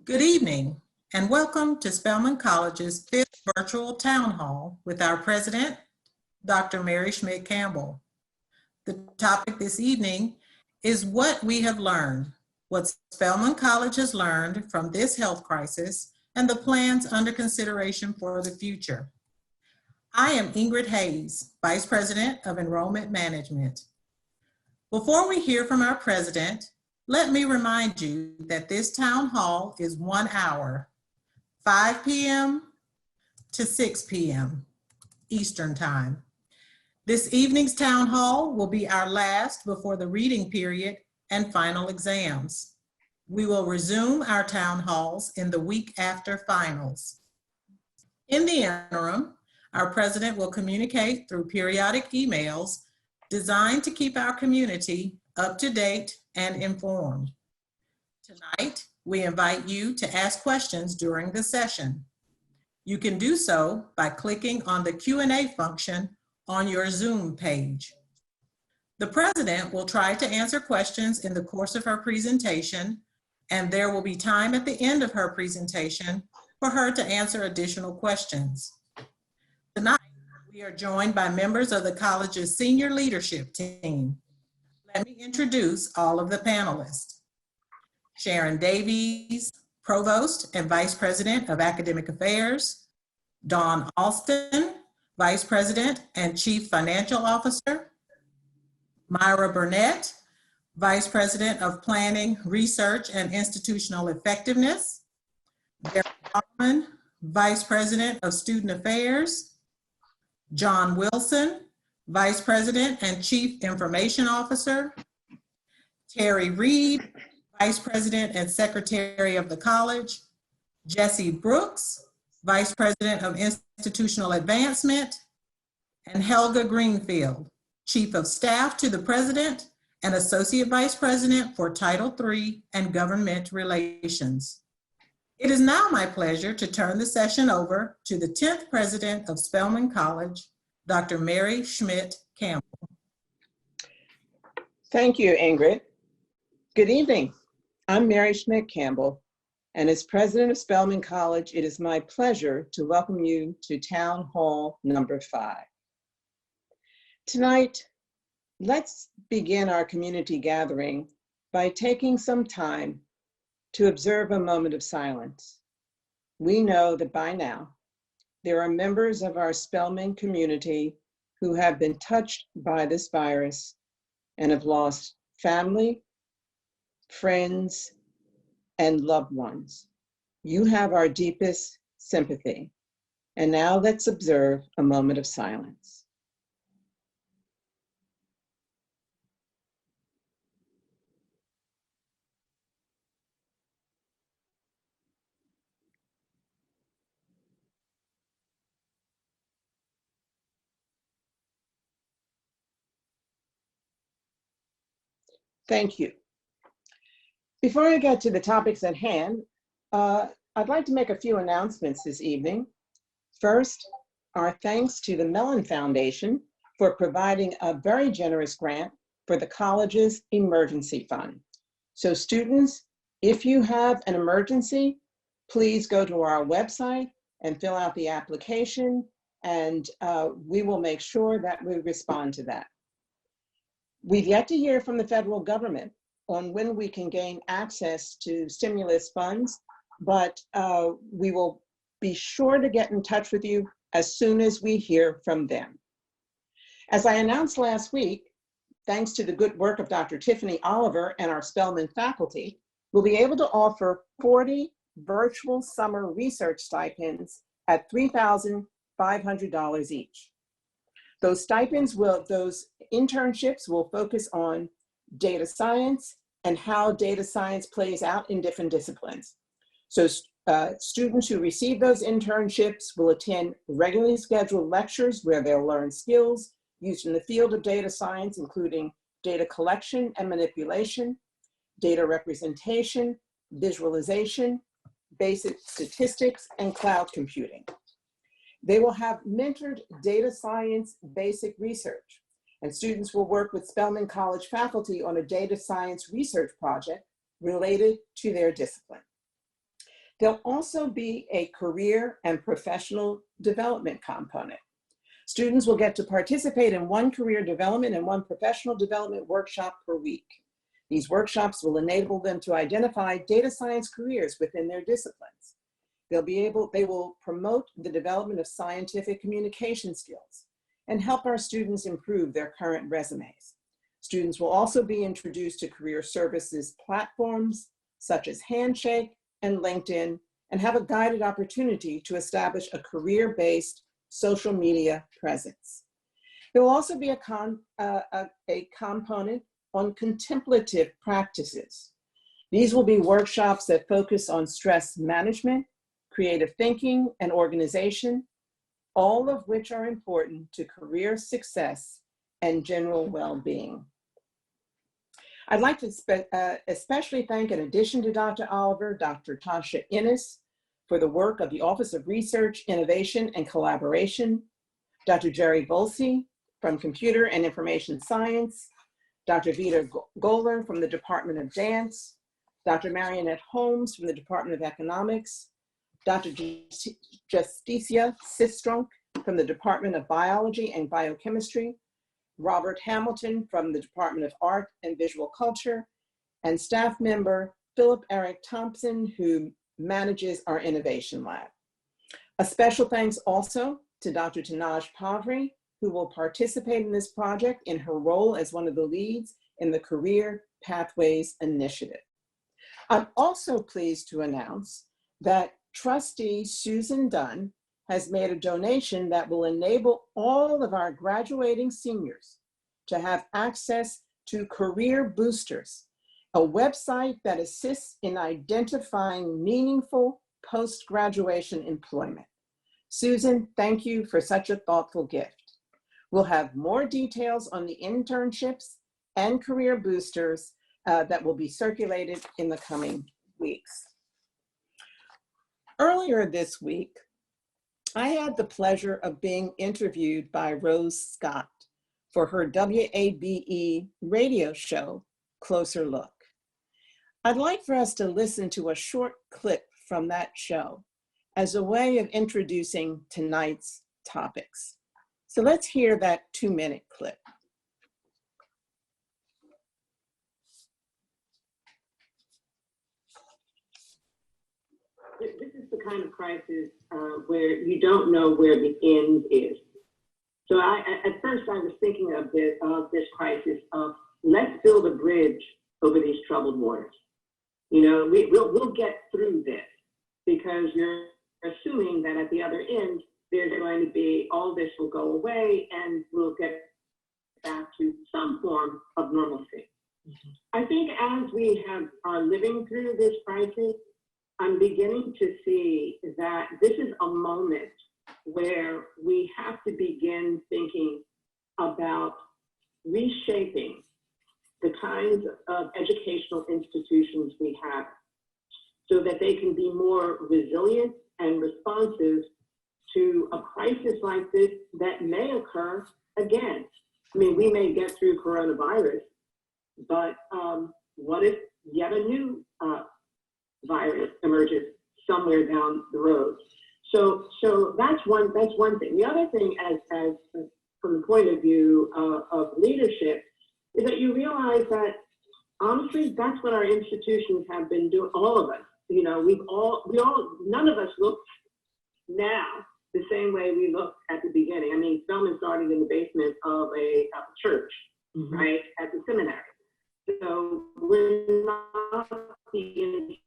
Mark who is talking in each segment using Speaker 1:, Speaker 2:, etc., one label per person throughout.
Speaker 1: Good evening, and welcome to Spelman College's 5th virtual town hall with our president, Dr. Mary Schmidt Campbell. The topic this evening is what we have learned, what Spelman College has learned from this health crisis, and the plans under consideration for the future. I am Ingrid Hayes, Vice President of Enrollment Management. Before we hear from our president, let me remind you that this town hall is 1 hour, 5 p.m. to 6 p.m. Eastern Time. This evening's town hall will be our last before the reading period and final exams. We will resume our town halls in the week after finals. In the interim, our president will communicate through periodic emails designed to keep our community up to date and informed. Tonight, we invite you to ask questions during the session. You can do so by clicking on the Q&A function on your Zoom page. The president will try to answer questions in the course of her presentation, and there will be time at the end of her presentation for her to answer additional questions. Tonight, we are joined by members of the college's senior leadership team. Let me introduce all of the panelists. Sharon Davies, Provost and Vice President of Academic Affairs. Dawn Alston, Vice President and Chief Financial Officer. Myra Burnett, Vice President of Planning, Research, and Institutional Effectiveness. Barry Hoffman, Vice President of Student Affairs. John Wilson, Vice President and Chief Information Officer. Terry Reed, Vice President and Secretary of the College. Jesse Brooks, Vice President of Institutional Advancement. And Helga Greenfield, Chief of Staff to the President and Associate Vice President for Title III and Government Relations. It is now my pleasure to turn the session over to the 10th President of Spelman College, Dr. Mary Schmidt Campbell.
Speaker 2: Thank you, Ingrid. Good evening. I'm Mary Schmidt Campbell, and as president of Spelman College, it is my pleasure to welcome you to Town Hall number 5. Tonight, let's begin our community gathering by taking some time to observe a moment of silence. We know that by now, there are members of our Spelman community who have been touched by this virus and have lost family, friends, and loved ones. You have our deepest sympathy. And now let's observe a moment of silence. Thank you. Before I get to the topics at hand, I'd like to make a few announcements this evening. First, our thanks to the Mellon Foundation for providing a very generous grant for the college's emergency fund. So students, if you have an emergency, please go to our website and fill out the application, and we will make sure that we respond to that. We've yet to hear from the federal government on when we can gain access to stimulus funds, but we will be sure to get in touch with you as soon as we hear from them. As I announced last week, thanks to the good work of Dr. Tiffany Oliver and our Spelman faculty, we'll be able to offer 40 virtual summer research stipends at $3,500 each. Those internships will focus on data science and how data science plays out in different disciplines. So students who receive those internships will attend regularly scheduled lectures where they'll learn skills used in the field of data science, including data collection and manipulation, data representation, visualization, basic statistics, and cloud computing. They will have mentored data science basic research, and students will work with Spelman College faculty on a data science research project related to their discipline. There'll also be a career and professional development component. Students will get to participate in one career development and one professional development workshop per week. These workshops will enable them to identify data science careers within their disciplines. They will promote the development of scientific communication skills and help our students improve their current resumes. Students will also be introduced to career services platforms such as Handshake and LinkedIn, and have a guided opportunity to establish a career-based social media presence. There will also be a component on contemplative practices. These will be workshops that focus on stress management, creative thinking, and organization, all of which are important to career success and general well-being. I'd like to especially thank, in addition to Dr. Oliver, Dr. Tasha Innes for the work of the Office of Research, Innovation, and Collaboration, Dr. Jerry Volsey from Computer and Information Science, Dr. Vita Goller from the Department of Dance, Dr. Marionette Holmes from the Department of Economics, Dr. Justicia Sistrunk from the Department of Biology and Biochemistry, Robert Hamilton from the Department of Art and Visual Culture, and staff member Philip Eric Thompson, who manages our Innovation Lab. A special thanks also to Dr. Tanaj Pavri, who will participate in this project in her role as one of the leads in the Career Pathways Initiative. I'm also pleased to announce that Trustee Susan Dunn has made a donation that will enable all of our graduating seniors to have access to Career Boosters, a website that assists in identifying meaningful post-graduation employment. Susan, thank you for such a thoughtful gift. We'll have more details on the internships and Career Boosters that will be circulated in the coming weeks. Earlier this week, I had the pleasure of being interviewed by Rose Scott for her WABE radio show, Closer Look. I'd like for us to listen to a short clip from that show as a way of introducing tonight's topics. So let's hear that 2-minute clip.
Speaker 3: This is the kind of crisis where you don't know where the end is. So at first I was thinking of this crisis of let's build a bridge over these troubled waters. You know, we'll get through this because you're assuming that at the other end, there's going to be, all this will go away and we'll get back to some form of normalcy. Mm-hmm. I think as we are living through this crisis, I'm beginning to see that this is a moment where we have to begin thinking about reshaping the kinds of educational institutions we have so that they can be more resilient and responsive to a crisis like this that may occur again. I mean, we may get through coronavirus, but what if yet a new virus emerges somewhere down the road? So that's one thing. The other thing, as from the point of view of leadership, is that you realize that honestly, that's what our institutions have been doing. All of us, you know, none of us look now the same way we looked at the beginning. I mean, Spelman started in the basement of a church, mm-hmm. right, at the seminary. So we're not the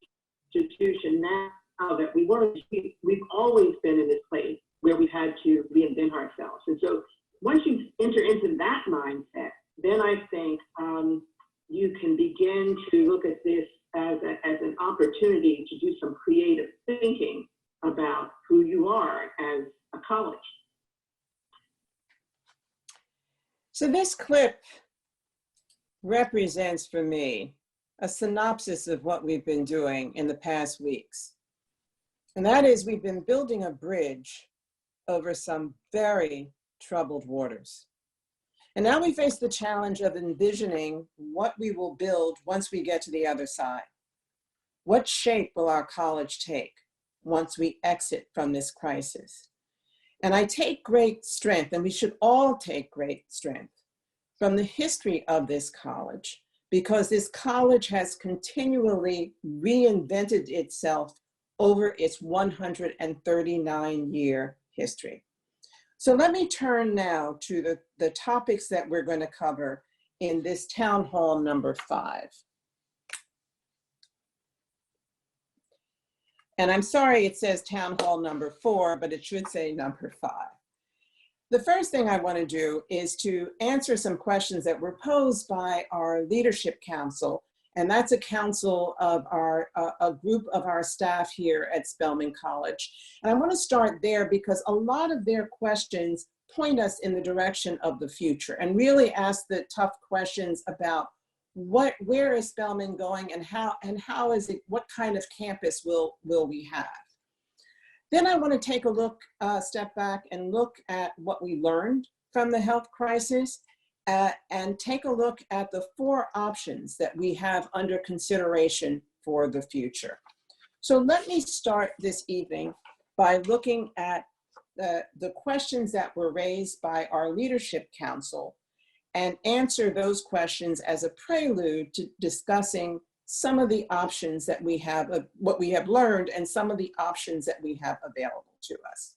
Speaker 3: institution now that we were. We've always been in this place where we've had to reinvent ourselves. And so once you enter into that mindset, then I think you can begin to look at this as an opportunity to do some creative thinking about who you are as a college.
Speaker 2: So this clip represents for me a synopsis of what we've been doing in the past weeks. And that is, we've been building a bridge over some very troubled waters. And now we face the challenge of envisioning what we will build once we get to the other side. What shape will our college take once we exit from this crisis? And I take great strength, and we should all take great strength from the history of this college, because this college has continually reinvented itself over its 139-year history. So let me turn now to the topics that we're going to cover in this town hall number 5. And I'm sorry it says town hall number 4, but it should say number 5. The first thing I want to do is to answer some questions that were posed by our leadership council, and that's a council of a group of our staff here at Spelman College. And I want to start there because a lot of their questions point us in the direction of the future and really ask the tough questions about where is Spelman going, and how is it, what kind of campus will we have? Then I want to take a look, step back and look at what we learned from the health crisis, and take a look at the 4 options that we have under consideration for the future. So let me start this evening by looking at the questions that were raised by our leadership council and answer those questions as a prelude to discussing some of the options that we have, what we have learned, and some of the options that we have available to us.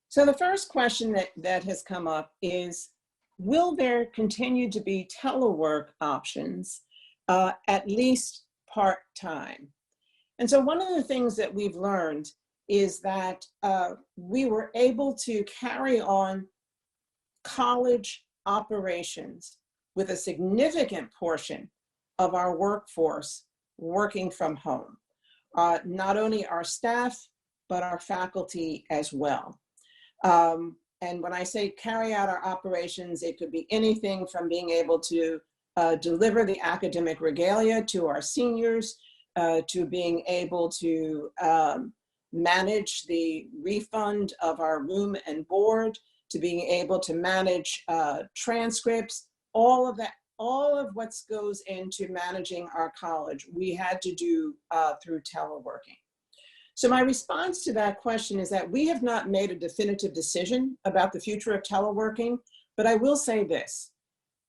Speaker 2: So the first question that has come up is, will there continue to be telework options, at least part-time? And so one of the things that we've learned is that we were able to carry on college operations with a significant portion of our workforce working from home. Not only our staff, but our faculty as well. And when I say carry out our operations, it could be anything from being able to deliver the academic regalia to our seniors, to being able to manage the refund of our room and board, to being able to manage transcripts, all of what goes into managing our college, we had to do through teleworking. So my response to that question is that we have not made a definitive decision about the future of teleworking, but I will say this: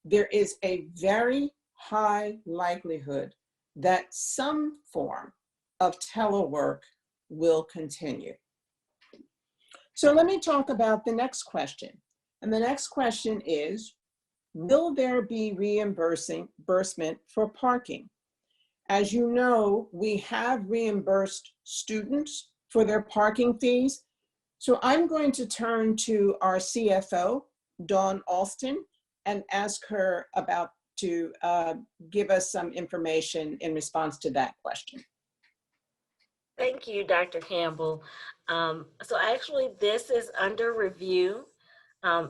Speaker 2: there is a very high likelihood that some form of telework will continue. So let me talk about the next question. And the next question is, will there be reimbursement for parking? As you know, we have reimbursed students for their parking fees. So I'm going to turn to our CFO, Dawn Alston, and ask her to give us some information in response to that question.
Speaker 4: Thank you, Dr. Campbell. So actually, this is under review.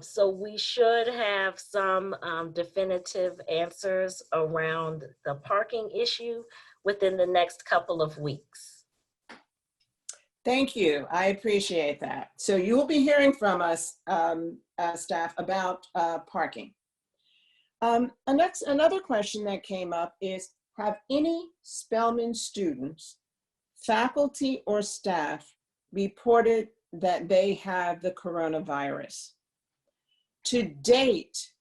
Speaker 4: So we should have some definitive answers around the parking issue within the next couple of weeks.
Speaker 2: Thank you. I appreciate that. So you will be hearing from us, staff, about parking. Another question that came up is, have any Spelman students, faculty or staff, reported that they have the coronavirus? To date,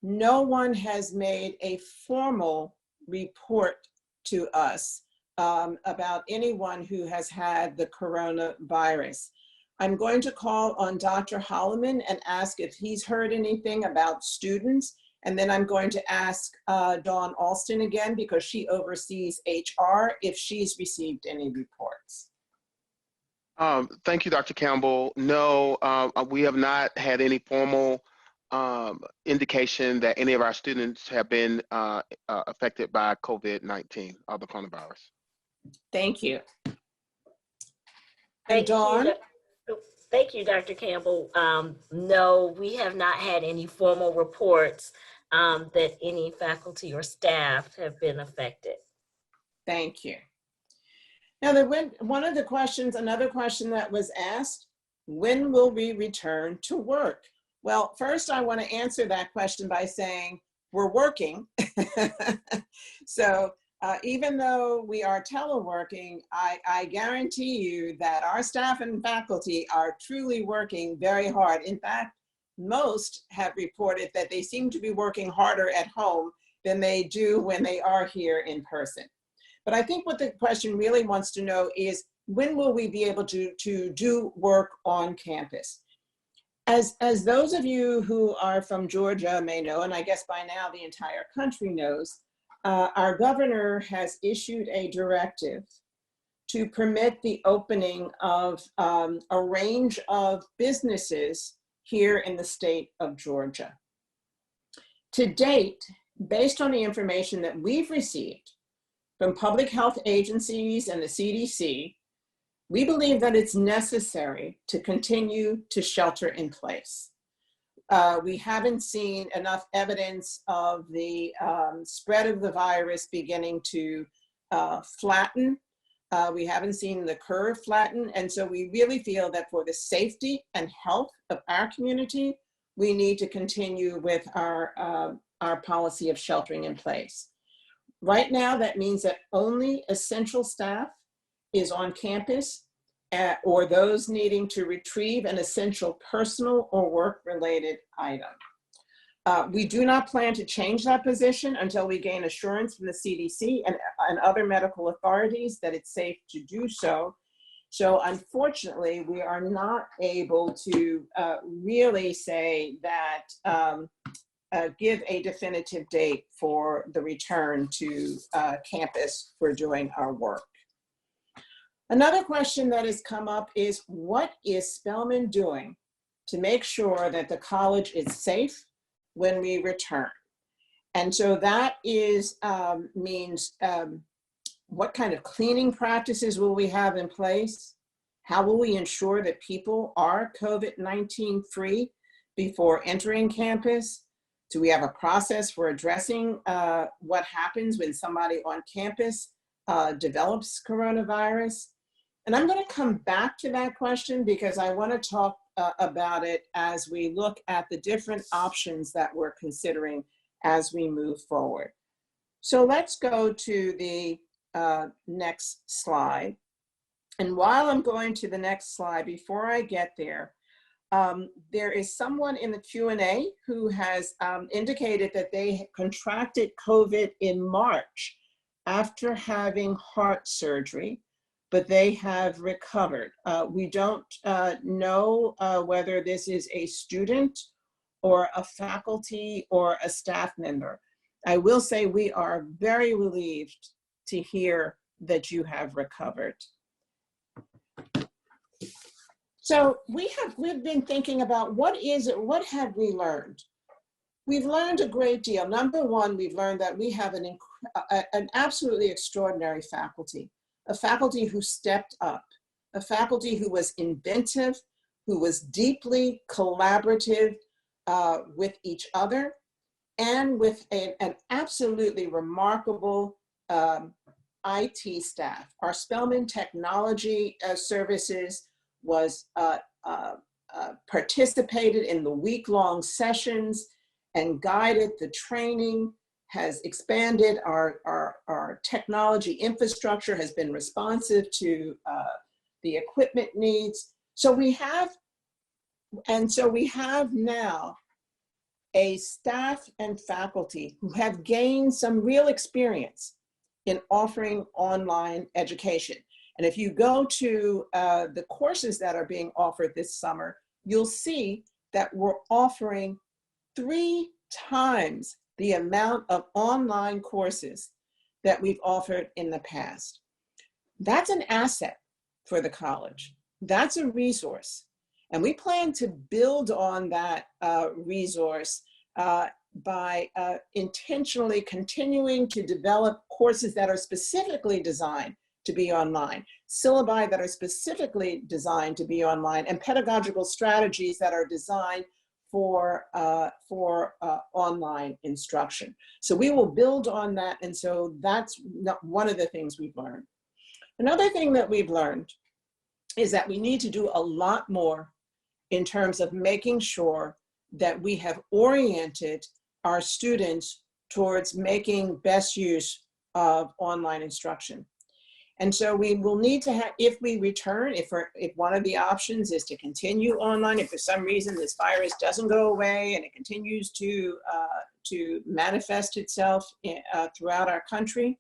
Speaker 2: no one has made a formal report to us about anyone who has had the coronavirus. I'm going to call on Dr. Holloman and ask if he's heard anything about students. And then I'm going to ask Dawn Alston again, because she oversees HR, if she's received any reports.
Speaker 5: Thank you, Dr. Campbell. No, we have not had any formal indication that any of our students have been affected by COVID-19 or the coronavirus.
Speaker 2: Thank you. And Dawn?
Speaker 4: Thank you, Dr. Campbell. No, we have not had any formal reports that any faculty or staff have been affected.
Speaker 2: Thank you. Now, another question that was asked, when will we return to work? Well, first I want to answer that question by saying we're working. So even though we are teleworking, I guarantee you that our staff and faculty are truly working very hard. In fact, most have reported that they seem to be working harder at home than they do when they are here in person. But I think what the question really wants to know is, when will we be able to do work on campus? As those of you who are from Georgia may know, and I guess by now the entire country knows, our governor has issued a directive to permit the opening of a range of businesses here in the state of Georgia. To date, based on the information that we've received from public health agencies and the CDC, we believe that it's necessary to continue to shelter in place. We haven't seen enough evidence of the spread of the virus beginning to flatten. We haven't seen the curve flatten. And so we really feel that for the safety and health of our community, we need to continue with our policy of sheltering in place. Right now, that means that only essential staff is on campus, or those needing to retrieve an essential personal or work-related item. We do not plan to change that position until we gain assurance from the CDC and other medical authorities that it's safe to do so. So unfortunately, we are not able to really say that, give a definitive date for the return to campus for doing our work. Another question that has come up is, what is Spelman doing to make sure that the college is safe when we return? And so that is means what kind of cleaning practices will we have in place? How will we ensure that people are COVID-19 free before entering campus? Do we have a process for addressing what happens when somebody on campus develops coronavirus? And I'm going to come back to that question because I want to talk about it as we look at the different options that we're considering as we move forward. So let's go to the next slide. And while I'm going to the next slide, before I get there, there is someone in the Q&A who has indicated that they contracted COVID in March after having heart surgery, but they have recovered. We don't know whether this is a student or a faculty or a staff member. I will say we are very relieved to hear that you have recovered. So we've been thinking about what have we learned? We've learned a great deal. Number one, we've learned that we have an absolutely extraordinary faculty, a faculty who stepped up, a faculty who was inventive, who was deeply collaborative with each other, and with an absolutely remarkable IT staff. Our Spelman Technology Services was participated in the week-long sessions and guided the training, has expanded our technology infrastructure, has been responsive to the equipment needs. So we have now a staff and faculty who have gained some real experience in offering online education. And if you go to the courses that are being offered this summer, you'll see that we're offering 3 times the amount of online courses that we've offered in the past. That's an asset for the college. That's a resource. And we plan to build on that resource by intentionally continuing to develop courses that are specifically designed to be online, syllabi that are specifically designed to be online, and pedagogical strategies that are designed for online instruction. So we will build on that, and so that's one of the things we've learned. Another thing that we've learned is that we need to do a lot more in terms of making sure that we have oriented our students towards making best use of online instruction. And so we will need to have, if we return, if one of the options is to continue online, if for some reason this virus doesn't go away and it continues to manifest itself throughout our country,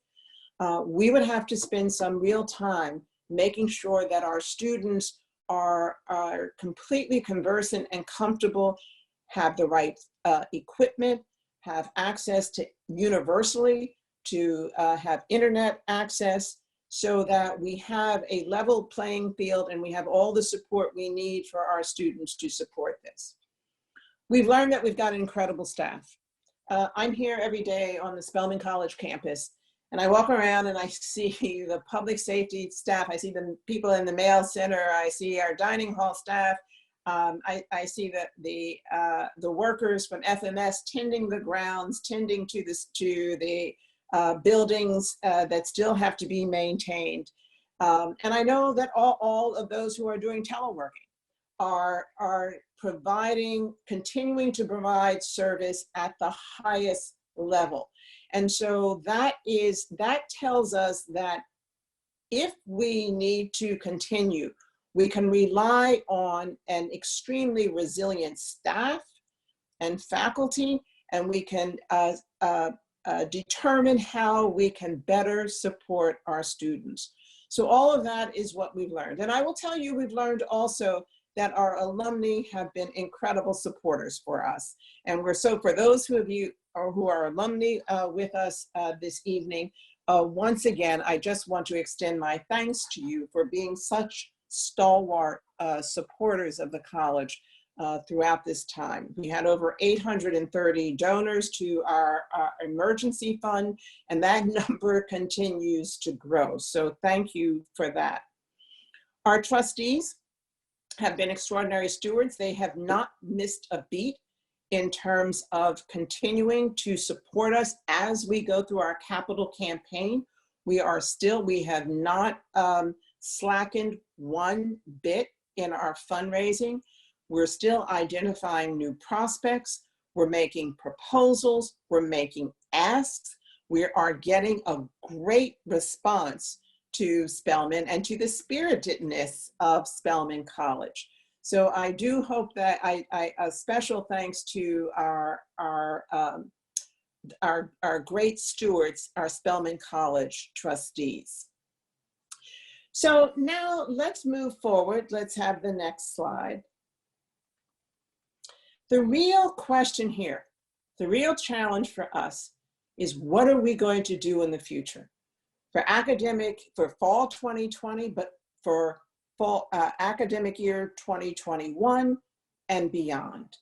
Speaker 2: we would have to spend some real time making sure that our students are completely conversant and comfortable, have the right equipment, have access to universally to have internet access, so that we have a level playing field and we have all the support we need for our students to support this. We've learned that we've got an incredible staff. I'm here every day on the Spelman College campus, and I walk around and I see the public safety staff. I see the people in the mail center. I see our dining hall staff. I see the workers from FMS tending the grounds, tending to the buildings that still have to be maintained. And I know that all of those who are doing teleworking are continuing to provide service at the highest level. And so that tells us that if we need to continue, we can rely on an extremely resilient staff and faculty, and we can determine how we can better support our students. So all of that is what we've learned. And I will tell you, we've learned also that our alumni have been incredible supporters for us. And for those of you who are alumni with us this evening, once again, I just want to extend my thanks to you for being such stalwart supporters of the college throughout this time. We had over 830 donors to our emergency fund, and that number continues to grow. So thank you for that. Our trustees have been extraordinary stewards. They have not missed a beat in terms of continuing to support us as we go through our capital campaign. We have not slackened one bit in our fundraising. We're still identifying new prospects. We're making proposals. We're making asks. We are getting a great response to Spelman and to the spiritedness of Spelman College. So I do hope that a special thanks to our great stewards, our Spelman College trustees. So now let's move forward. Let's have the next slide. The real question here, the real challenge for us is, what are we going to do in the future? For fall 2020, but for fall academic year 2021 and beyond.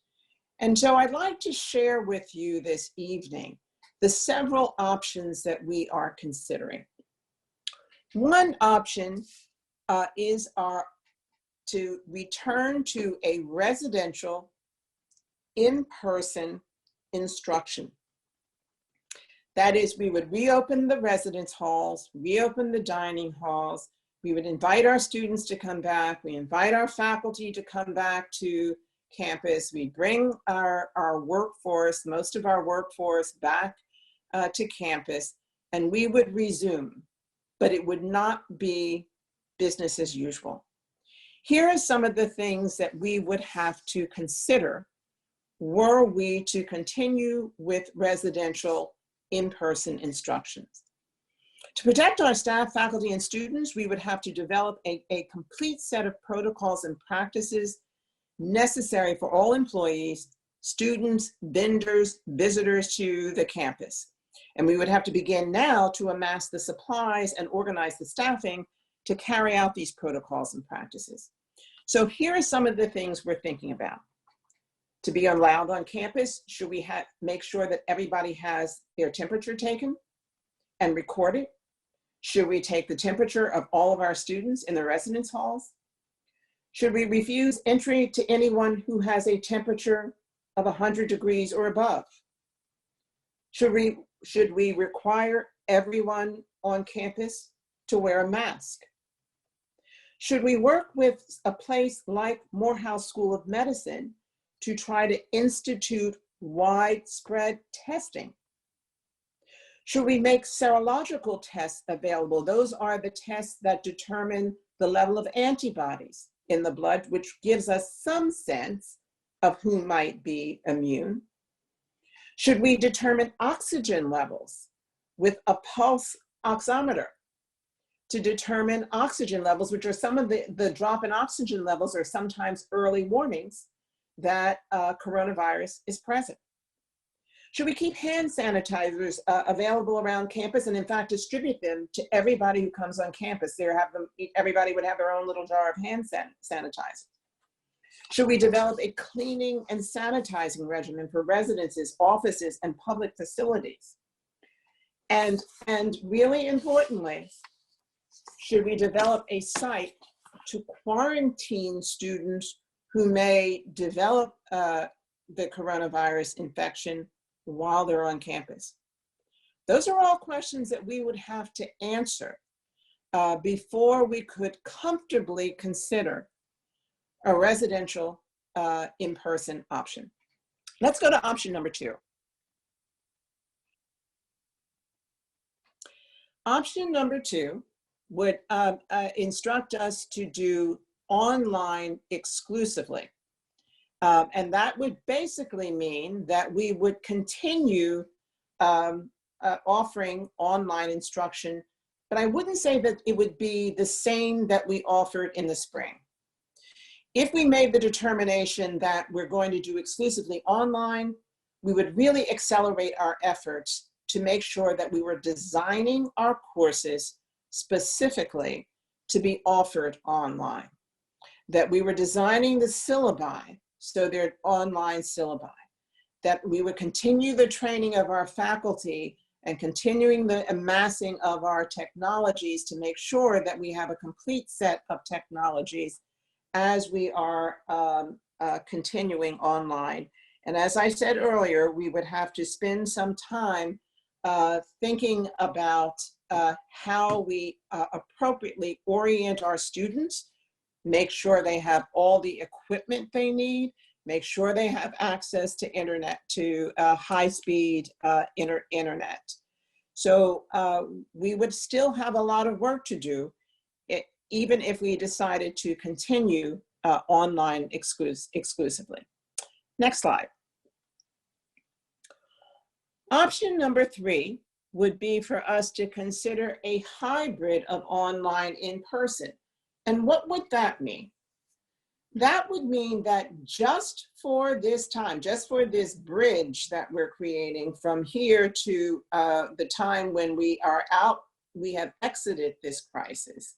Speaker 2: And so I'd like to share with you this evening the several options that we are considering. One option is to return to a residential in-person instruction. That is, we would reopen the residence halls, reopen the dining halls. We would invite our students to come back. We invite our faculty to come back to campus. We bring our workforce, most of our workforce, back to campus, and we would resume, but it would not be business as usual. Here are some of the things that we would have to consider were we to continue with residential in-person instructions. To protect our staff, faculty, and students, we would have to develop a complete set of protocols and practices necessary for all employees, students, vendors, visitors to the campus. And we would have to begin now to amass the supplies and organize the staffing to carry out these protocols and practices. So here are some of the things we're thinking about. To be allowed on campus, should we make sure that everybody has their temperature taken and recorded? Should we take the temperature of all of our students in the residence halls? Should we refuse entry to anyone who has a temperature of 100 degrees or above? Should we require everyone on campus to wear a mask? Should we work with a place like Morehouse School of Medicine to try to institute widespread testing? Should we make serological tests available? Those are the tests that determine the level of antibodies in the blood, which gives us some sense of who might be immune. Should we determine oxygen levels with a pulse oximeter to determine oxygen levels, which are some of the drop in oxygen levels are sometimes early warnings that coronavirus is present? Should we keep hand sanitizers available around campus and in fact distribute them to everybody who comes on campus? Everybody would have their own little jar of hand sanitizer. Should we develop a cleaning and sanitizing regimen for residences, offices, and public facilities? And really importantly, should we develop a site to quarantine students who may develop the coronavirus infection while they're on campus? Those are all questions that we would have to answer before we could comfortably consider a residential in-person option. Let's go to option number 2. Option number 2 would instruct us to do online exclusively. And that would basically mean that we would continue offering online instruction, but I wouldn't say that it would be the same that we offered in the spring. If we made the determination that we're going to do exclusively online, we would really accelerate our efforts to make sure that we were designing our courses specifically to be offered online, that we were designing the syllabi so they're online syllabi, that we would continue the training of our faculty and continuing the amassing of our technologies to make sure that we have a complete set of technologies as we are continuing online. And as I said earlier, we would have to spend some time thinking about how we appropriately orient our students, make sure they have all the equipment they need, make sure they have access to internet, to high-speed internet. So we would still have a lot of work to do, even if we decided to continue online exclusively. Next slide. Option number 3 would be for us to consider a hybrid of online in-person. And what would that mean? That would mean that just for this time, just for this bridge that we're creating from here to the time when we are out, we have exited this crisis.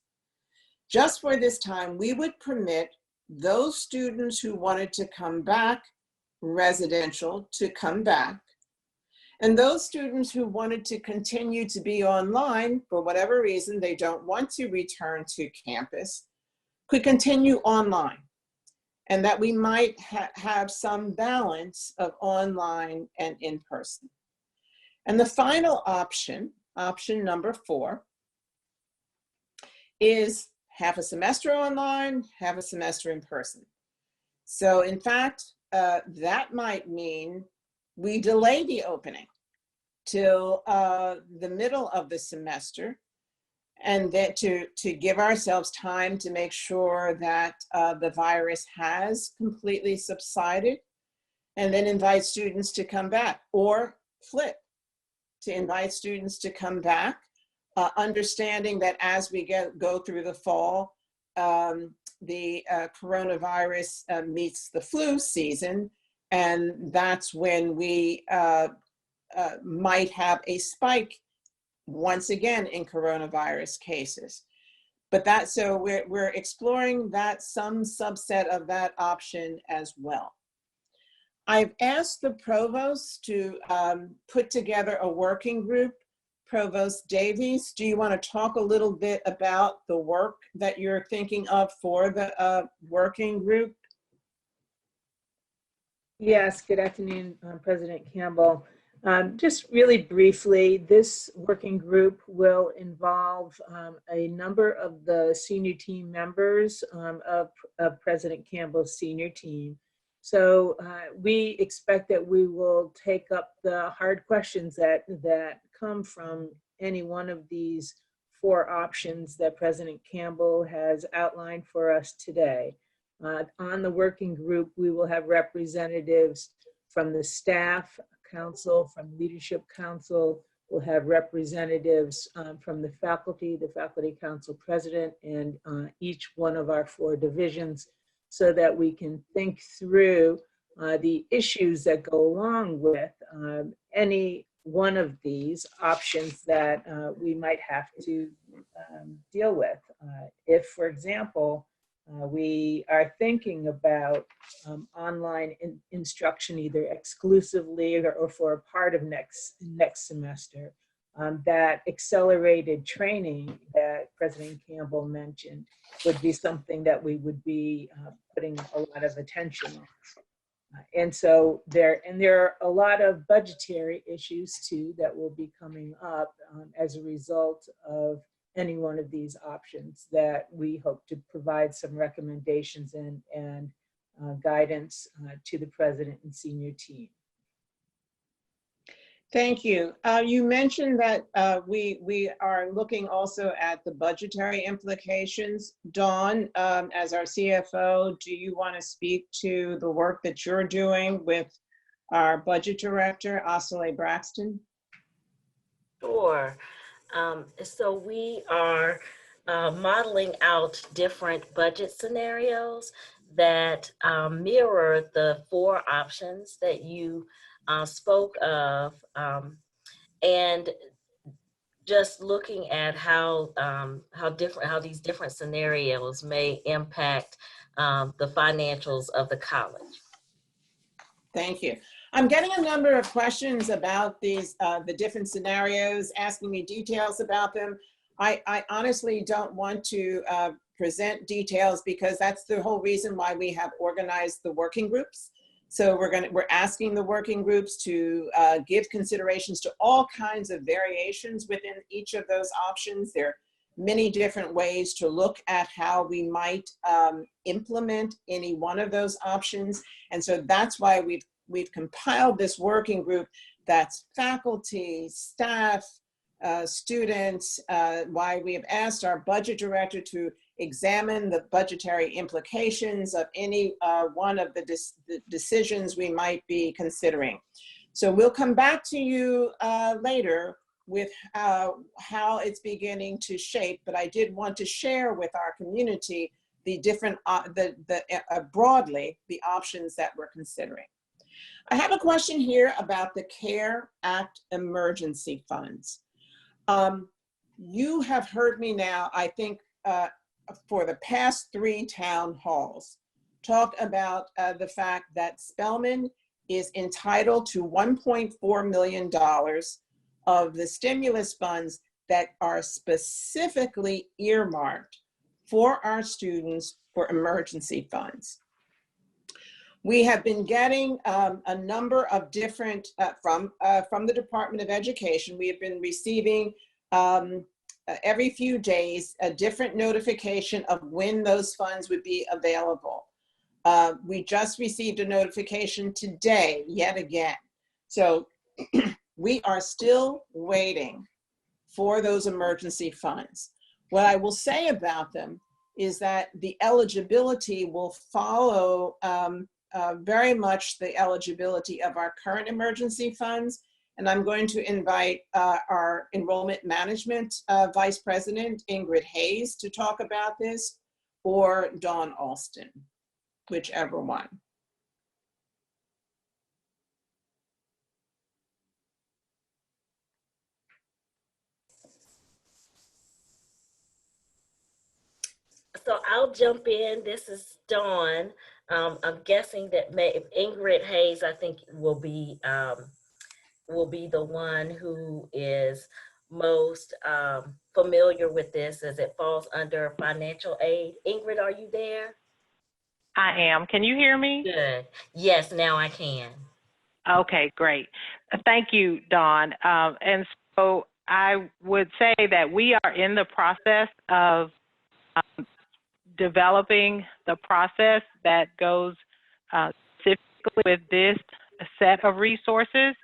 Speaker 2: Just for this time, we would permit those students who wanted to come back residential to come back. And those students who wanted to continue to be online, for whatever reason, they don't want to return to campus, could continue online. And that we might have some balance of online and in-person. And the final option, option number 4, is half a semester online, half a semester in person. So in fact, that might mean we delay the opening till the middle of the semester, and that to give ourselves time to make sure that the virus has completely subsided, and then invite students to come back, or flip, to invite students to come back, understanding that as we go through the fall, the coronavirus meets the flu season, and that's when we might have a spike once again in coronavirus cases. But so we're exploring that, some subset of that option as well. I've asked the provost to put together a working group. Provost Davies, do you want to talk a little bit about the work that you're thinking of for the working group?
Speaker 6: Yes, good afternoon, President Campbell. Just really briefly, this working group will involve a number of the senior team members of President Campbell's senior team. So we expect that we will take up the hard questions that come from any one of these 4 options that President Campbell has outlined for us today. On the working group, we will have representatives from the staff council, from leadership council. We'll have representatives from the faculty council president, and each one of our 4 divisions, so that we can think through the issues that go along with any one of these options that we might have to deal with. If, for example, we are thinking about online instruction, either exclusively or for a part of next semester, that accelerated training that President Campbell mentioned would be something that we would be putting a lot of attention on. And so there are a lot of budgetary issues too that will be coming up as a result of any one of these options, that we hope to provide some recommendations and guidance to the president and senior team.
Speaker 2: Thank you. You mentioned that we are looking also at the budgetary implications. Dawn, as our CFO, do you want to speak to the work that you're doing with our budget director, Asale Braxton?
Speaker 4: Sure. So we are modeling out different budget scenarios that mirror the 4 options that you spoke of, and just looking at how these different scenarios may impact the financials of the college.
Speaker 2: Thank you. I'm getting a number of questions about these, the different scenarios, asking me details about them. I honestly don't want to present details, because that's the whole reason why we have organized the working groups. So we're asking the working groups to give considerations to all kinds of variations within each of those options. There are many different ways to look at how we might implement any one of those options. And so that's why we've compiled this working group that's faculty, staff, students, why we have asked our budget director to examine the budgetary implications of any one of the decisions we might be considering. So we'll come back to you later with how it's beginning to shape, but I did want to share with our community the different, broadly, the options that we're considering. I have a question here about the CARE Act emergency funds. You have heard me now, I think, for the past 3 town halls, talk about the fact that Spelman is entitled to $1.4 million of the stimulus funds that are specifically earmarked for our students for emergency funds. We have been getting a number of different, from the Department of Education, we have been receiving every few days a different notification of when those funds would be available. We just received a notification today, yet again. So we are still waiting for those emergency funds. What I will say about them is that the eligibility will follow very much the eligibility of our current emergency funds. And I'm going to invite our enrollment management vice president, Ingrid Hayes, to talk about this, or Dawn Alston, whichever one.
Speaker 4: So I'll jump in. This is Dawn. I'm guessing that Ingrid Hayes, I think, will be the one who is most familiar with this, as it falls under financial aid. Ingrid, are you there?
Speaker 7: I am. Can you hear me?
Speaker 4: Good. Yes, now I can.
Speaker 7: Okay, great. Thank you, Dawn. And so I would say that we are in the process of developing the process that goes specifically specifically with this set of resources,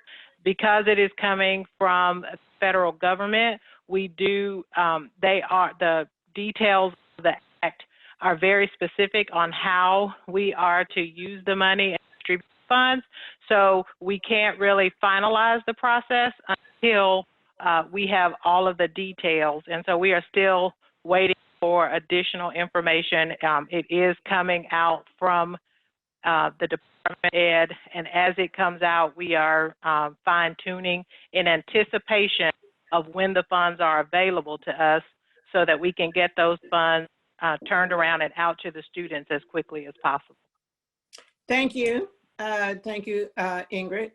Speaker 7: because it is coming from the federal government, we do, the details of the act are very specific on how we are to use the money and distribute funds. So we can't really finalize the process until we have all of the details. And so we are still waiting for additional information. It is coming out from the Department of Ed, and as it comes out, we are fine-tuning in anticipation of when the funds are available to us so that we can get those funds turned around and out to the students as quickly as possible.
Speaker 2: Thank you. Thank you, Ingrid.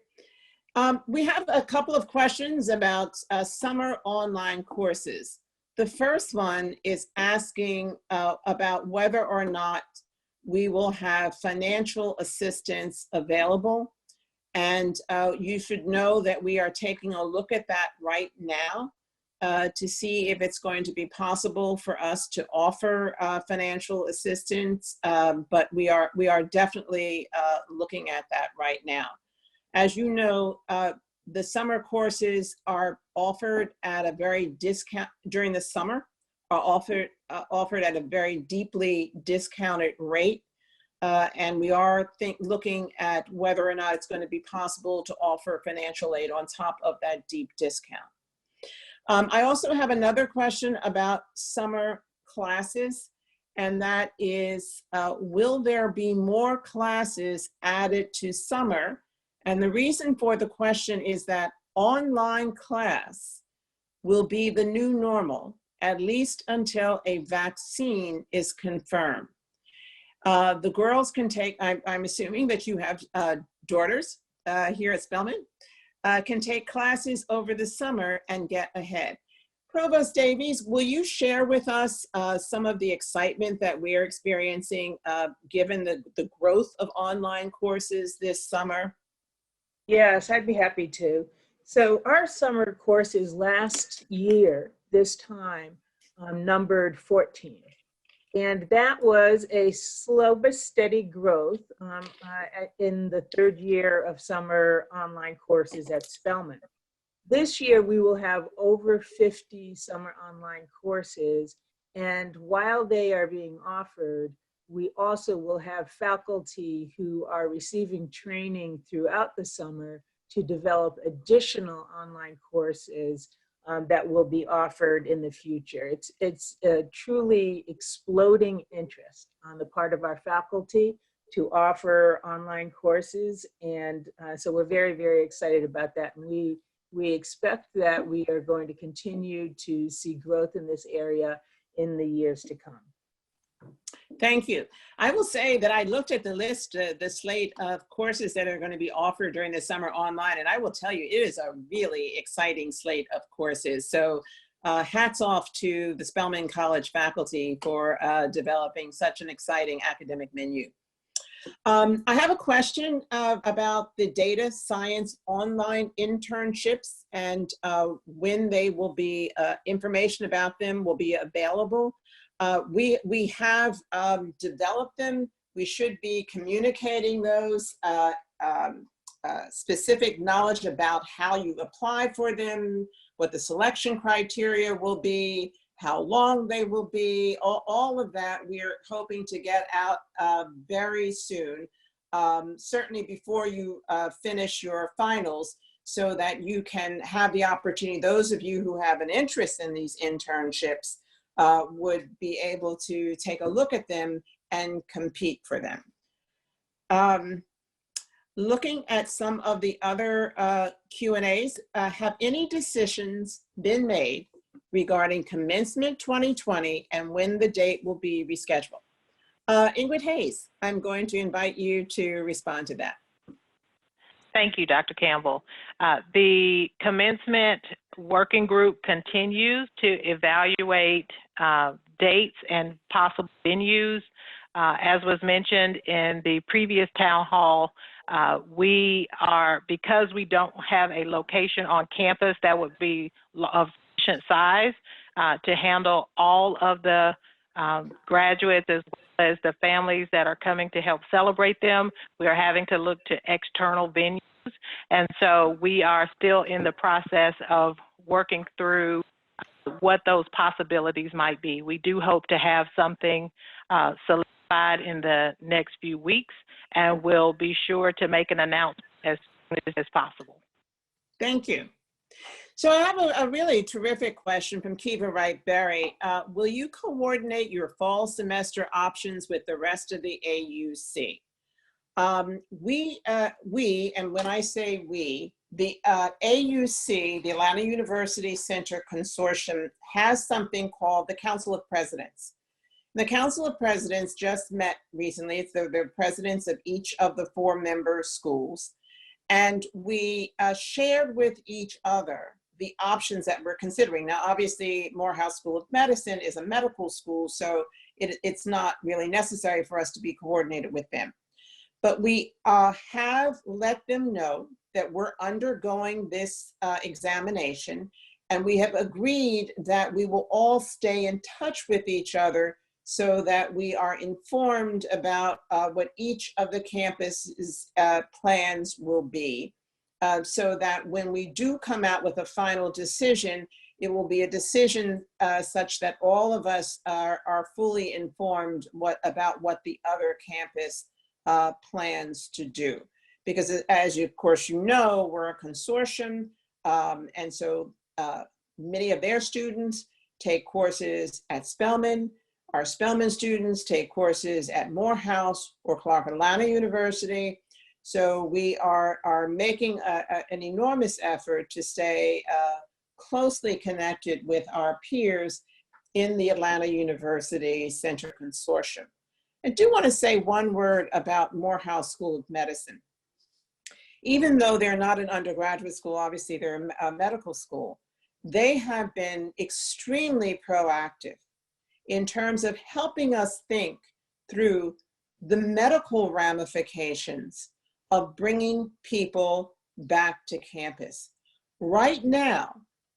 Speaker 2: We have a couple of questions about summer online courses. The first one is asking about whether or not we will have financial assistance available. And you should know that we are taking a look at that right now to see if it's going to be possible for us to offer financial assistance, but we are definitely looking at that right now. As you know, the summer courses are offered at a very discount during the summer, are offered at a very deeply discounted rate. And we are looking at whether or not it's going to be possible to offer financial aid on top of that deep discount. I also have another question about summer classes, and that is, will there be more classes added to summer? And the reason for the question is that online class will be the new normal, at least until a vaccine is confirmed. The girls can take, I'm assuming that you have daughters here at Spelman, can take classes over the summer and get ahead. Provost Davies, will you share with us some of the excitement that we're experiencing given the growth of online courses this summer?
Speaker 6: Yes, I'd be happy to. So our summer courses last year, this time, numbered 14. And that was a slow but steady growth in the third year of summer online courses at Spelman. This year, we will have over 50 summer online courses. And while they are being offered, we also will have faculty who are receiving training throughout the summer to develop additional online courses that will be offered in the future. It's a truly exploding interest on the part of our faculty to offer online courses. And so we're very, very excited about that. And we expect that we are going to continue to see growth in this area in the years to come.
Speaker 2: Thank you. I will say that I looked at the list, the slate of courses that are going to be offered during the summer online, and I will tell you, it is a really exciting slate of courses. So hats off to the Spelman College faculty for developing such an exciting academic menu. I have a question about the data science online internships and when they will be, information about them will be available. We have developed them. We should be communicating those specific knowledge about how you apply for them, what the selection criteria will be, how long they will be, all of that we're hoping to get out very soon, certainly before you finish your finals, so that you can have the opportunity, those of you who have an interest in these internships, would be able to take a look at them and compete for them. Looking at some of the other Q&As, have any decisions been made regarding commencement 2020 and when the date will be rescheduled? Ingrid Hayes, I'm going to invite you to respond to that.
Speaker 7: Thank you, Dr. Campbell. The commencement working group continues to evaluate dates and possible venues. As was mentioned in the previous town hall, because we don't have a location on campus that would be of sufficient size to handle all of the graduates as well as the families that are coming to help celebrate them. We are having to look to external venues. And so we are still in the process of working through what those possibilities might be. We do hope to have something solidified in the next few weeks, and we'll be sure to make an announcement as soon as possible.
Speaker 2: Thank you. So I have a really terrific question from Kiva Wright-Berry. Will you coordinate your fall semester options with the rest of the AUC? We, and when I say we, the AUC, the Atlanta University Center Consortium, has something called the Council of Presidents. The Council of Presidents just met recently. It's the presidents of each of the 4 member schools. And we shared with each other the options that we're considering. Now, obviously, Morehouse School of Medicine is a medical school, so it's not really necessary for us to be coordinated with them. But we have let them know that we're undergoing this examination, and we have agreed that we will all stay in touch with each other so that we are informed about what each of the campus's plans will be, so that when we do come out with a final decision, it will be a decision such that all of us are fully informed about what the other campus plans to do. Because as you, of course, you know, we're a consortium, and so many of their students take courses at Spelman. Our Spelman students take courses at Morehouse or Clark Atlanta University. So we are making an enormous effort to stay closely connected with our peers in the Atlanta University Center Consortium. I do want to say one word about Morehouse School of Medicine. Even though they're not an undergraduate school, obviously they're a medical school, they have been extremely proactive in terms of helping us think through the medical ramifications of bringing people back to campus. Right now,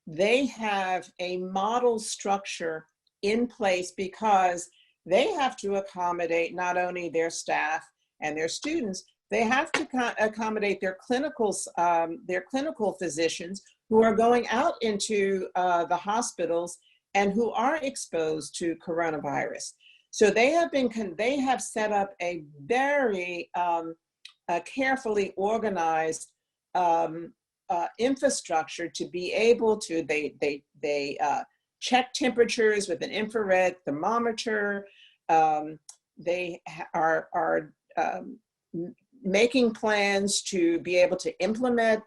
Speaker 2: they have a model structure in place because they have to accommodate not only their staff and their students, they have to accommodate their clinical physicians who are going out into the hospitals and who are exposed to coronavirus. So they have set up a very carefully organized infrastructure to be able to, they check temperatures with an infrared thermometer. They are making plans to be able to implement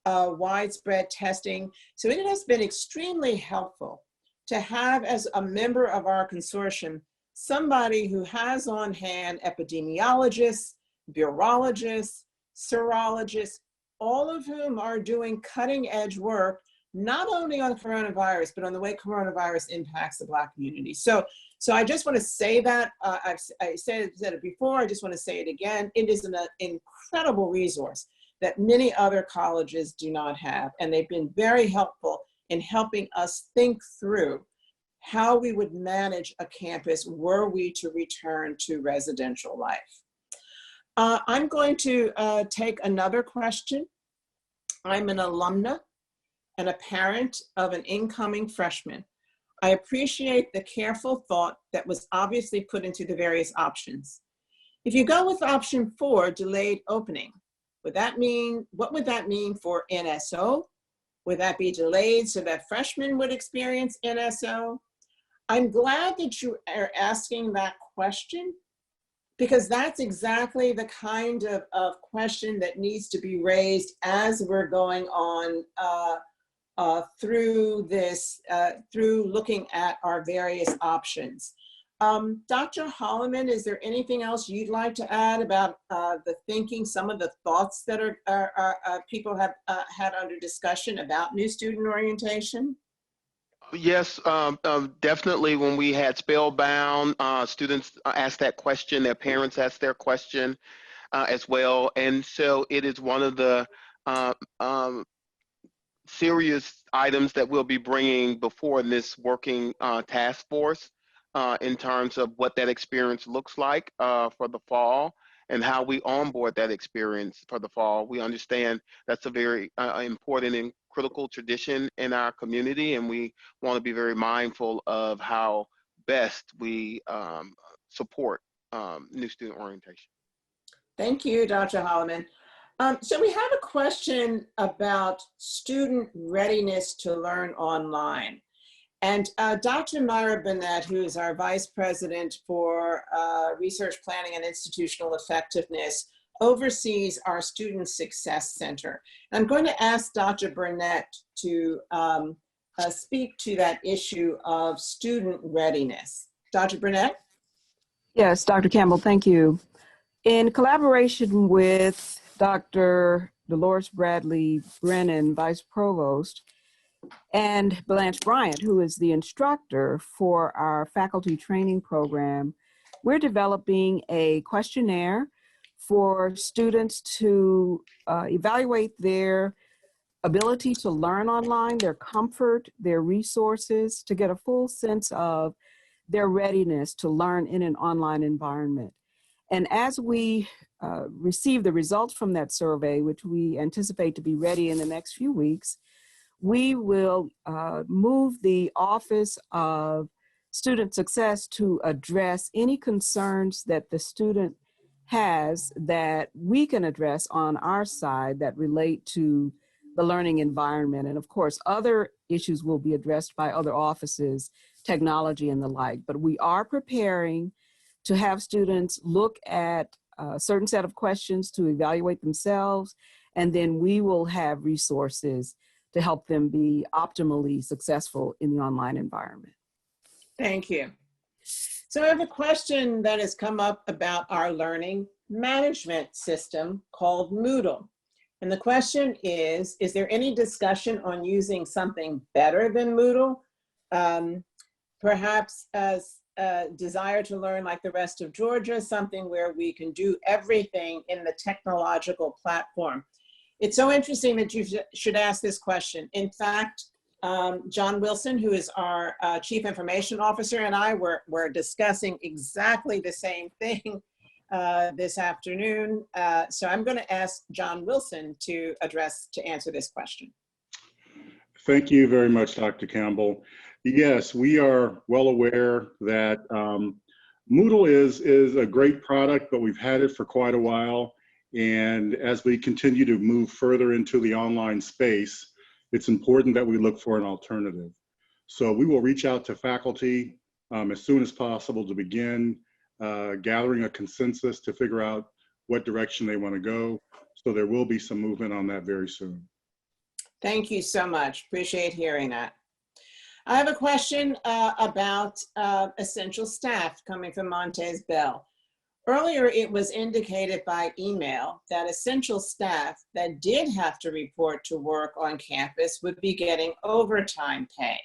Speaker 2: widespread testing. So it has been extremely helpful to have, as a member of our consortium, somebody who has on hand epidemiologists, virologists, serologists, all of whom are doing cutting edge work, not only on coronavirus, but on the way coronavirus impacts the Black community. So I just want to say that, I said it before, I just want to say it again. It is an incredible resource that many other colleges do not have. And they've been very helpful in helping us think through how we would manage a campus were we to return to residential life. I'm going to take another question. I'm an alumna and a parent of an incoming freshman. I appreciate the careful thought that was obviously put into the various options. If you go with option 4, delayed opening, what would that mean for NSO? Would that be delayed so that freshmen would experience NSO? I'm glad that you are asking that question, because that's exactly the kind of question that needs to be raised as we're going on through this, through looking at our various options. Dr. Holloman, is there anything else you'd like to add about the thinking, some of the thoughts that people have had under discussion about new student orientation?
Speaker 5: Yes, definitely. When we had Spellbound, students asked that question, their parents asked their question as well. And so it is one of the serious items that we'll be bringing before this working task force in terms of what that experience looks like for the fall and how we onboard that experience for the fall. We understand that's a very important and critical tradition in our community, and we want to be very mindful of how best we support new student orientation.
Speaker 2: Thank you, Dr. Holloman. So we have a question about student readiness to learn online. And Dr. Myra Burnett, who is our Vice President for Research Planning and Institutional Effectiveness, oversees our Student Success Center. I'm going to ask Dr. Burnett to speak to that issue of student readiness. Dr. Burnett?
Speaker 8: Yes, Dr. Campbell, thank you. In collaboration with Dr. Dolores Bradley Brennan, Vice Provost, and Blanche Bryant, who is the instructor for our faculty training program, we're developing a questionnaire for students to evaluate their ability to learn online, their comfort, their resources, to get a full sense of their readiness to learn in an online environment. And as we receive the results from that survey, which we anticipate to be ready in the next few weeks, we will move the Office of Student Success to address any concerns that the student has that we can address on our side that relate to the learning environment. And of course, other issues will be addressed by other offices, technology and the like. But we are preparing to have students look at a certain set of questions to evaluate themselves, and then we will have resources to help them be optimally successful in the online environment.
Speaker 2: Thank you. So I have a question that has come up about our learning management system called Moodle. And the question is there any discussion on using something better than Moodle? Perhaps as a desire to learn like the rest of Georgia, something where we can do everything in the technological platform. It's so interesting that you should ask this question. In fact, John Wilson, who is our Chief Information Officer, and I were discussing exactly the same thing this afternoon. So I'm going to ask John Wilson to answer this question.
Speaker 9: Thank you very much, Dr. Campbell. Yes, we are well aware that Moodle is a great product, but we've had it for quite a while. And as we continue to move further into the online space, it's important that we look for an alternative. So we will reach out to faculty as soon as possible to begin gathering a consensus to figure out what direction they want to go. So there will be some movement on that very soon.
Speaker 2: Thank you so much. Appreciate hearing that. I have a question about essential staff coming from Montez Bell. Earlier, it was indicated by email that essential staff that did have to report to work on campus would be getting overtime pay.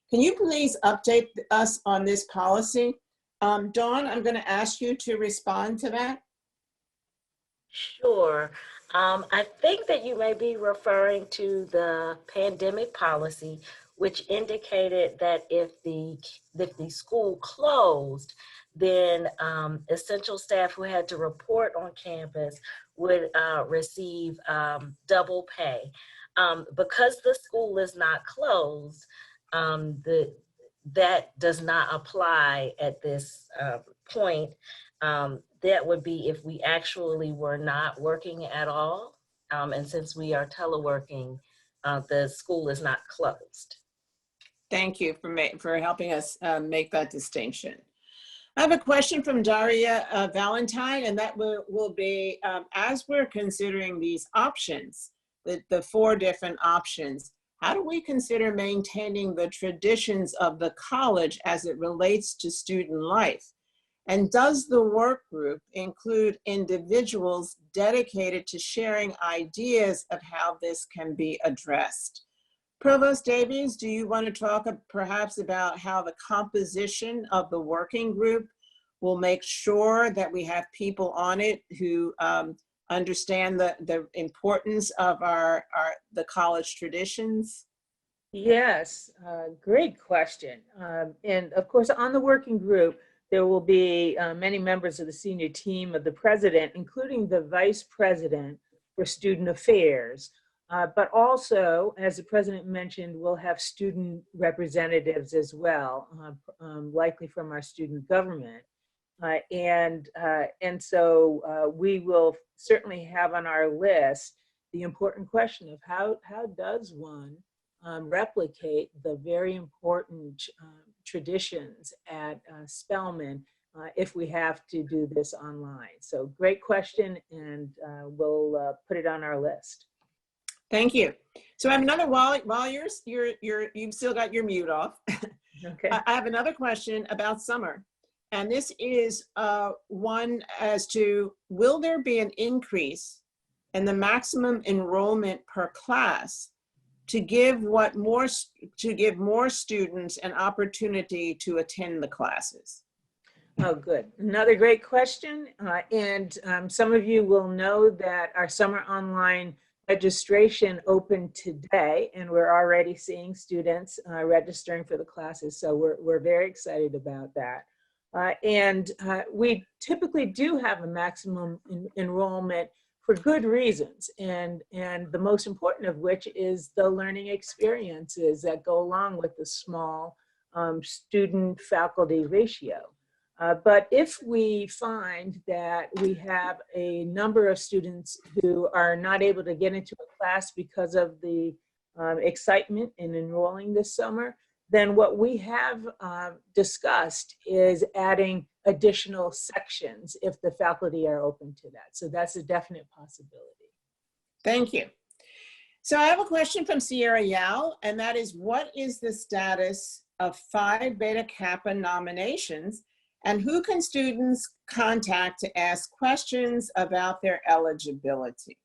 Speaker 2: Can you please update us on this policy? Dawn, I'm going to ask you to respond to that.
Speaker 4: Sure. I think that you may be referring to the pandemic policy, which indicated that if the school closed, then essential staff who had to report on campus would receive double pay. Because the school is not closed, that does not apply at this point. That would be if we actually were not working at all. And since we are teleworking, the school is not closed.
Speaker 2: Thank you for helping us make that distinction. I have a question from Daria Valentine, and that will be, as we're considering these options, the 4 different options, how do we consider maintaining the traditions of the college as it relates to student life? And does the work group include individuals dedicated to sharing ideas of how this can be addressed? Provost Davies, do you want to talk perhaps about how the composition of the working group will make sure that we have people on it who understand the importance of the college traditions?
Speaker 6: Yes, great question. And of course, on the working group, there will be many members of the senior team of the president, including the vice president for student affairs. But also, as the president mentioned, we'll have student representatives as well, likely from our student government. And so we will certainly have on our list the important question of how does one replicate the very important traditions at Spelman if we have to do this online. So great question, and we'll put it on our list.
Speaker 2: Thank you. So I have another, while you've still got your mute off.
Speaker 6: Okay.
Speaker 2: I have another question about summer. And this is one as to, will there be an increase in the maximum enrollment per class to give more students an opportunity to attend the classes?
Speaker 6: Oh, good. Another great question. And some of you will know that our summer online registration opened today, and we're already seeing students registering for the classes. So we're very excited about that. And we typically do have a maximum enrollment for good reasons, and the most important of which is the learning experiences that go along with the small student-faculty ratio. But if we find that we have a number of students who are not able to get into a class because of the excitement in enrolling this summer, then what we have discussed is adding additional sections if the faculty are open to that. So that's a definite possibility.
Speaker 2: Thank you. So I have a question from Sierra Yao, and that is, what is the status of Phi Beta Kappa nominations, and who can students contact to ask questions about their eligibility?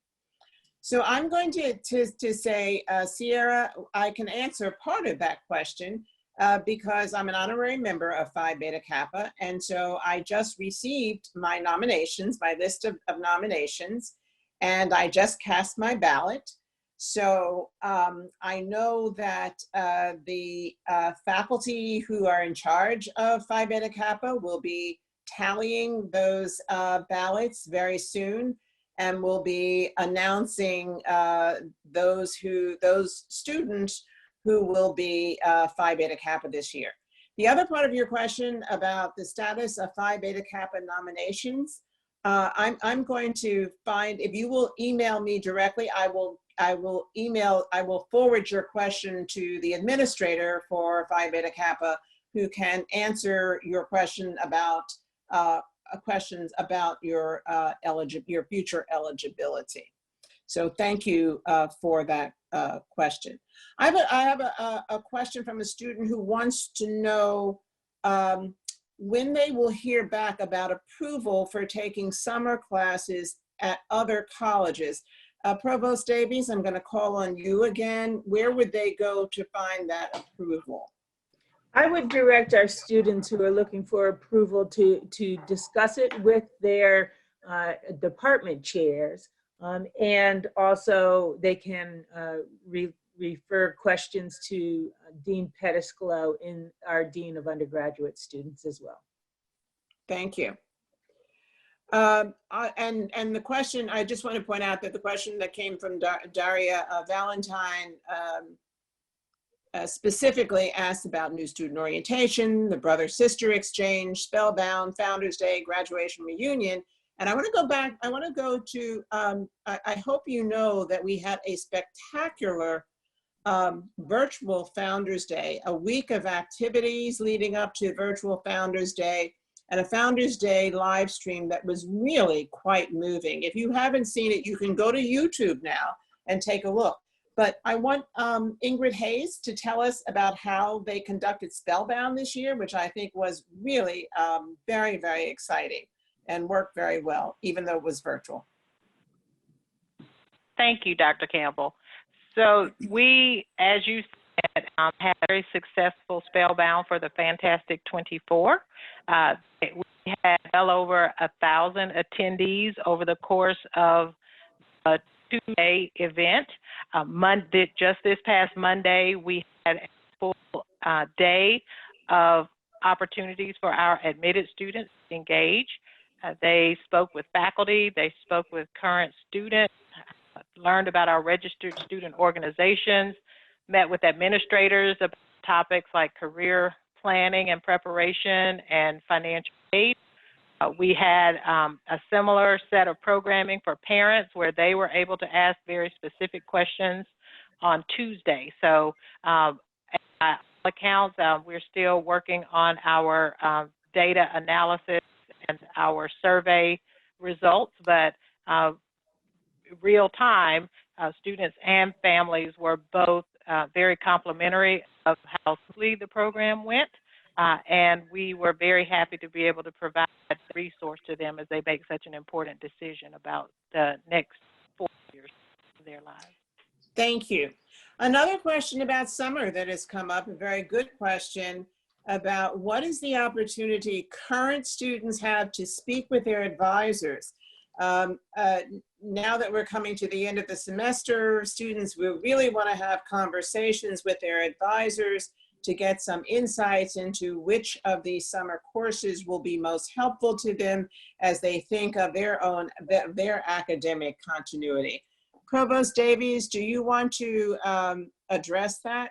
Speaker 2: So I'm going to say, Sierra, I can answer part of that question because I'm an honorary member of Phi Beta Kappa. And so I just received my nominations, my list of nominations, and I just cast my ballot. So I know that the faculty who are in charge of Phi Beta Kappa will be tallying those ballots very soon, and will be announcing those students who will be Phi Beta Kappa this year. The other part of your question about the status of Phi Beta Kappa nominations, I'm going to find, if you will email me directly, I will forward your question to the administrator for Phi Beta Kappa, who can answer your question about questions about your future eligibility. So thank you for that question. I have a question from a student who wants to know when they will hear back about approval for taking summer classes at other colleges. Provost Davies, I'm going to call on you again. Where would they go to find that approval?
Speaker 6: I would direct our students who are looking for approval to discuss it with their department chairs. And also they can refer questions to Dean Pettisclo, in our Dean of Undergraduate Students as well. Thank you. And the question, I just want to point out that the question that came from Daria Valentine specifically asked about new student orientation, the brother-sister exchange, Spellbound, Founders Day, graduation reunion. And I want to go back, I want to go to, I hope you know that we had a spectacular virtual Founders Day, a week of activities leading up to virtual Founders Day, and a Founders Day live stream that was really quite moving. If you haven't seen it, you can go to YouTube now and take a look. But I want Ingrid Hayes to tell us about how they conducted Spellbound this year, which I think was really very, very exciting and worked very well, even though it was virtual.
Speaker 7: Thank you, Dr. Campbell. So we, as you said, had a very successful Spellbound for the Fantastic 24. We had well over 1,000 attendees over the course of two-day event. Just this past Monday, we had a full day of opportunities for our admitted students to engage. They spoke with faculty, they spoke with current students, learned about our registered student organizations, met with administrators about topics like career planning and preparation and financial aid. We had a similar set of programming for parents where they were able to ask very specific questions on Tuesday. So at all accounts, we're still working on our data analysis and our survey results, but real time, students and families were both very complimentary of how smoothly the program went. And we were very happy to be able to provide that resource to them as they make such an important decision about the next 4 years of their lives.
Speaker 2: Thank you. Another question about summer that has come up, a very good question about what is the opportunity current students have to speak with their advisors. Now that we're coming to the end of the semester, students will really want to have conversations with their advisors to get some insights into which of these summer courses will be most helpful to them as they think of their academic continuity. Provost Davies, do you want to address that?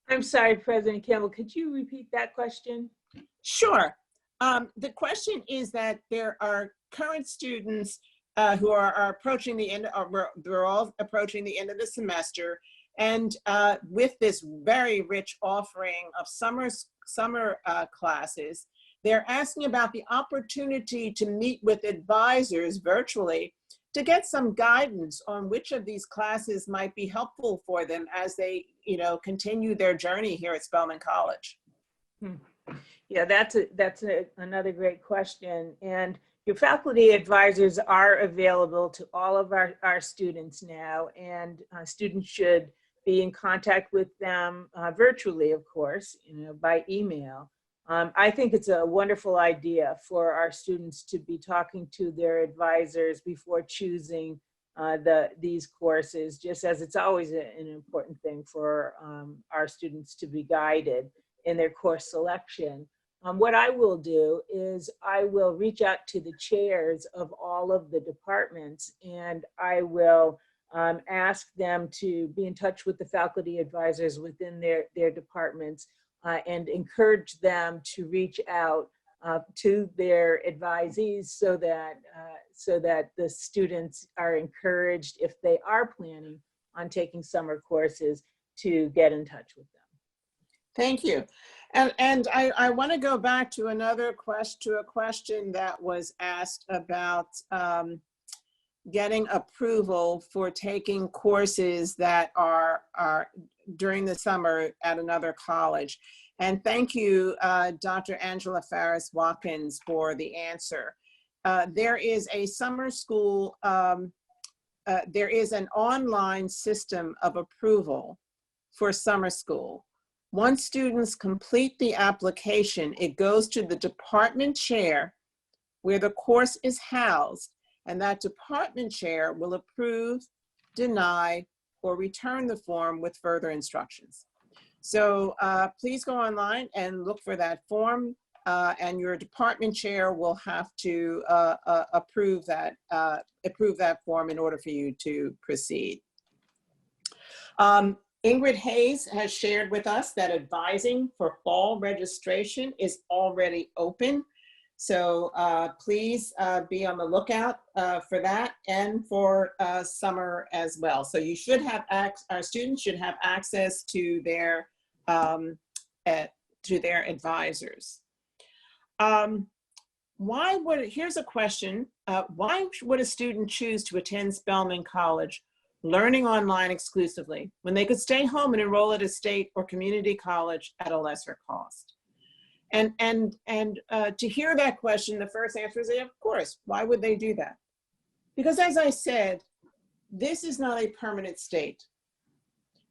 Speaker 6: I'm sorry, President Campbell, could you repeat that question?
Speaker 2: Sure. The question is that there are current students who are approaching the end, we're all approaching the end of the semester. And with this very rich offering of summer classes, they're asking about the opportunity to meet with advisors virtually to get some guidance on which of these classes might be helpful for them as they, continue their journey here at Spelman College.
Speaker 6: Yeah, that's another great question. And your faculty advisors are available to all of our students now, and students should be in contact with them virtually, of course, by email. I think it's a wonderful idea for our students to be talking to their advisors before choosing these courses, just as it's always an important thing for our students to be guided in their course selection. What I will do is I will reach out to the chairs of all of the departments, and I will ask them to be in touch with the faculty advisors within their departments and encourage them to reach out to their advisees so that the students are encouraged, if they are planning on taking summer courses, to get in touch with them.
Speaker 2: Thank you. And I want to go back to a question that was asked about getting approval for taking courses that are during the summer at another college. And thank you, Dr. Angela Farris-Watkins, for the answer. There is a summer school, there is an online system of approval for summer school. Once students complete the application, it goes to the department chair where the course is housed, and that department chair will approve, deny, or return the form with further instructions. So please go online and look for that form, and your department chair will have to approve that form in order for you to proceed. Ingrid Hayes has shared with us that advising for fall registration is already open. So please be on the lookout for that and for summer as well. So you should have, our students should have access to their advisors. Here's a question. Why would a student choose to attend Spelman College learning online exclusively when they could stay home and enroll at a state or community college at a lesser cost? And to hear that question, the first answer is, of course, why would they do that? Because as I said, this is not a permanent state.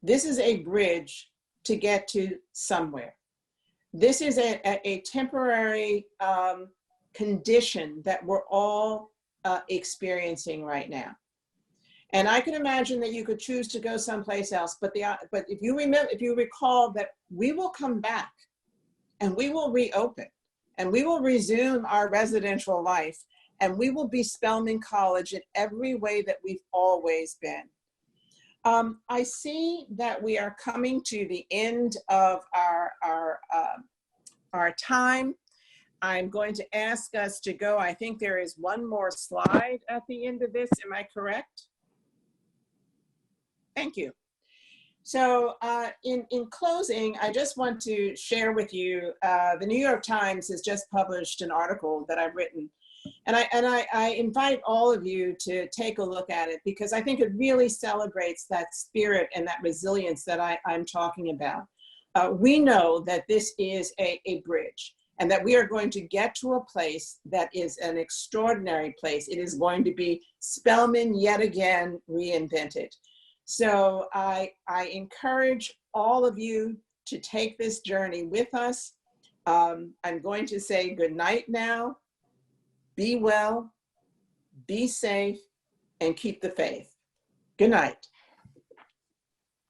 Speaker 2: This is a bridge to get to somewhere. This is a temporary condition that we're all experiencing right now. And I can imagine that you could choose to go someplace else, but if you recall that we will come back and we will reopen and we will resume our residential life and we will be Spelman College in every way that we've always been. I see that we are coming to the end of our time. I'm going to ask us to go. I think there is one more slide at the end of this. Am I correct? Thank you. So in closing, I just want to share with you, the New York Times has just published an article that I've written. And I invite all of you to take a look at it because I think it really celebrates that spirit and that resilience that I'm talking about. We know that this is a bridge and that we are going to get to a place that is an extraordinary place. It is going to be Spelman yet again reinvented. So I encourage all of you to take this journey with us. I'm going to say good night now. Be well, be safe, and keep the faith. Good night.